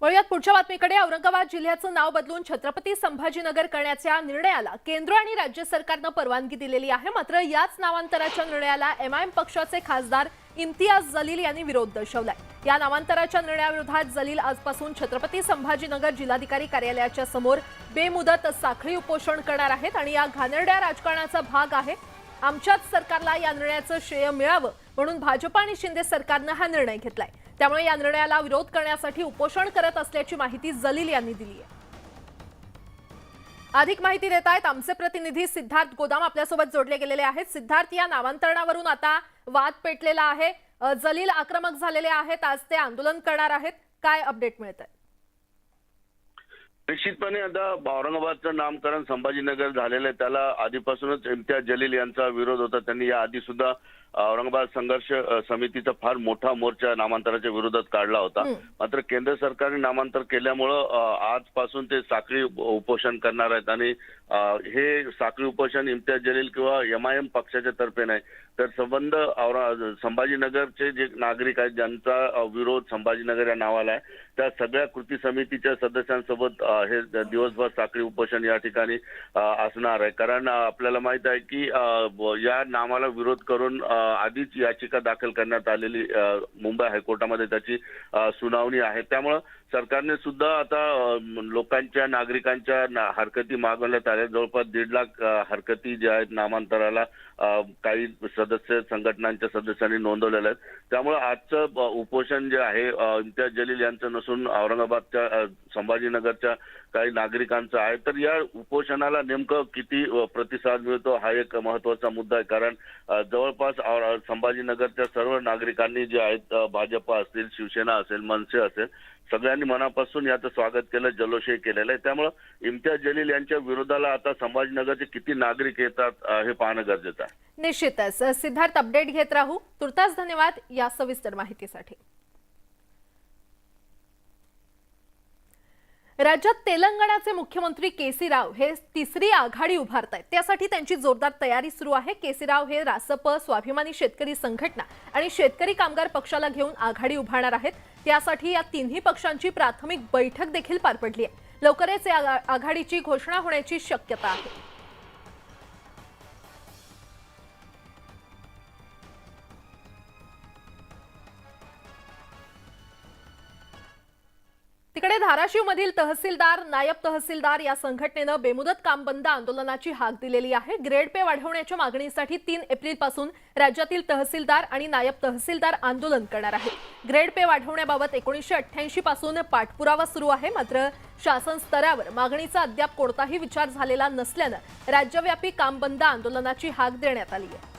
वळूयात पुढच्या बातमीकडे। औरंगाबाद जिल्ह्याचं नाव बदलून छत्रपती संभाजीनगर करण्याच्या निर्णयाला केंद्र आणि राज्य सरकारनं परवानगी दिलेली आहे। मात्र याच नामांतराच्या निर्णयाला एमआयएम पक्षाचे खासदार इम्तियाज जलील यांनी विरोध दर्शवलाय। या नामांतराच्या निर्णयाविरोधात जलील आजपासून छत्रपती संभाजीनगर जिल्हाधिकारी कार्यालयाच्या समोर बेमुदत साखळी उपोषण करणार आहेत आणि या घाणेरड्या राजकारणाचा भाग आहे। आमच्याच सरकारला या निर्णयाचं श्रेय मिळावं म्हणून भाजप आणि शिंदे सरकारनं हा निर्णय घेतलाय। त्यामुळे या निर्णयाला विरोध करण्यासाठी उपोषण करत असल्याची माहिती जलील यांनी दिली आहे। अधिक माहिती देत आहेत आमचे प्रतिनिधी सिद्धार्थ गोदाम आपल्यासोबत जोडले गेलेले आहेत। सिद्धार्थ, या नामांतरणावरून आता वाद पेटलेला आहे, जलील आक्रमक झालेले आहेत, आज ते आंदोलन करणार आहेत, काय अपडेट मिळतंय? निश्चितपणे आता औरंगाबादचं नामकरण संभाजीनगर झालेलं आहे, त्याला आधीपासूनच इम्तियाज जलील यांचा विरोध होता। त्यांनी या आधी सुद्धा औरंगाबाद संघर्ष समितीचा फार मोठा मोर्चा नामांतराच्या विरोधात काढला होता। मात्र केंद्र सरकारने नामांतर केल्यामुळं आजपासून ते साखळी उपोषण करणार आहेत आणि हे साखळी उपोषण इम्तियाज जलील किंवा एमआयएम पक्षाच्या तर्फे नाही, तर संबंध संभाजीनगरचे जे नागरिक आहेत ज्यांचा विरोध संभाजीनगर या नावाला आहे त्या सगळ्या कृती समितीच्या सदस्यांसोबत हे दिवसभर साखळी उपोषण या ठिकाणी असणार आहे। कारण आपल्याला माहित आहे की या नामाला विरोध करून आधीच याचिका दाखल करण्यात आलेली मुंबई हायकोर्टामध्ये त्याची सुनावणी आहे। त्यामुळे सरकारने सुद्धा आता लोकांच्या नागरिकांच्या हरकती मागवण्यात आल्या। जवळपास 1.5 लाख हरकती ज्या आहेत नामांतराला काही सदस्य संघटनांच्या सदस्यांनी नोंदवलेल्या आहेत। त्यामुळे आजचं उपोषण जे आहे इम्तियाज जलील यांचं नसून औरंगाबादच्या संभाजीनगरच्या काही नागरिकांचं आहे। तर या उपोषणाला नेमकं किती प्रतिसाद मिळतो हा एक महत्त्वाचा मुद्दा आहे। कारण जवळपास संभाजीनगरच्या सर्व नागरिकांनी जे आहेत भाजप असेल, शिवसेना असेल, मनसे असेल, सगळ्यांनी मनापासून याचं स्वागत केलं, जल्लोषही केलेलं आहे। त्यामुळे इम्तियाज जलील यांच्या विरोधाला आता संभाजीनगरचे किती नागरिक येतात हे पाहणं गरजेचं आहे। निश्चितच सिद्धार्थ, अपडेट घेत राहू। तुर्तास धन्यवाद या सविस्तर माहितीसाठी। राज्यात तेलंगणाचे मुख्यमंत्री केसी राव हे तिसरी आघाडी उभारतायत, त्यासाठी त्यांची जोरदार तयारी सुरू आहे। केसी राव हे रासप, स्वाभिमानी शेतकरी संघटना आणि शेतकरी कामगार पक्षाला घेऊन आघाडी उभारणार आहेत। त्यासाठी या तिन्ही पक्षांची प्राथमिक बैठक देखील पार पडली आहे। लवकरच या आघाडीची घोषणा होण्याची शक्यता आहे। तिकडे धाराशिव मधील तहसीलदार, नायब तहसीलदार या संघटनेनं बेमुदत काम बंद आंदोलनाची हाक दिलेली आहे। ग्रेड पे वाढवण्याच्या मागणीसाठी 3 एप्रिल पासून राज्यातील तहसीलदार आणि नायब तहसीलदार आंदोलन करणार आहेत। ग्रेड पे वाढवण्याबाबत 1988 पासून पाठपुरावा सुरू आहे, मात्र शासन स्तरावर मागणीचा अद्याप कोणताही विचार झालेला नसल्यानं राज्यव्यापी काम बंद आंदोलनाची हाक देण्यात आली आहे।